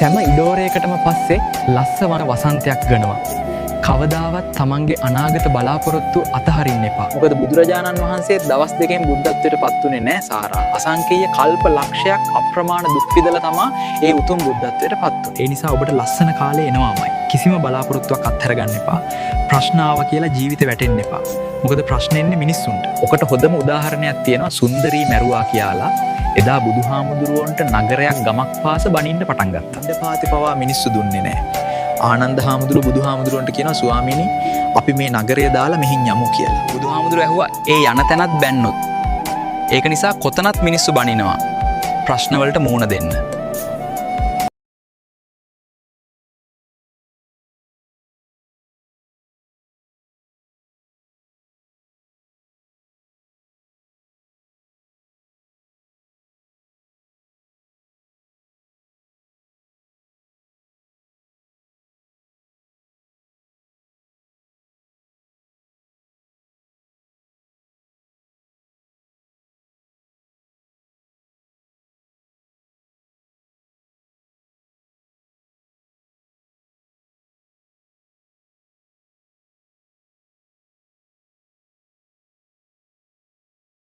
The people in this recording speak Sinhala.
සෑම ඉඩෝරයකටම පස්සේ ලස්සවන වසන්තයක් ගනවා. කවදාවත් තමන්ගේ අනාගත බලාපොරොත්තු අතහරින්න එපා. මොකද බුදුරජාණන් වහන්සේ දවස් දෙකෙන් බුද්ධත්වයට පත් වුණේ නැහැ සාරා. අසංකේය කල්ප ලක්ෂයක් අප්‍රමාණ දුක් විඳලා තමා ඒ උතුම් බුද්ධත්වයට පත් වුනේ. ඒ නිසා ඔබට ලස්සන කාලේ එනවාමයි. කිසිම බලාපොරොත්තුවක් අත්හැර ගන්න එපා. ප්‍රශ්න ආවා කියලා ජීවිතේ වැටෙන්න එපා. මොකද ප්‍රශ්න එන්නේ මිනිස්සුන්ට. ඔකට හොඳම උදාහරණයක් තියෙනවා සුන්දරී මැරුවා කියලා. එදා බුදුහාමුදුරුවන්ට නගරයක් ගමක් පාස බනින්න පටන් ගත්තා. ඉඩපාති පවා මිනිස්සු දුන්නේ නැහැ. ආනන්ද හාමුදුරුව බුදුහාමුදුරුවන්ට කියනවා ස්වාමීනි අපි මේ නගරය දාලා මෙහින් යමු කියලා. බුදුහාමුදුරුවෝ ඇහුවා ඒ යන තැනත් බැන්නොත්. ඒක නිසා කොතනත් මිනිස්සු බනිනවා. ප්‍රශ්න වලට මුහුණ දෙන්න.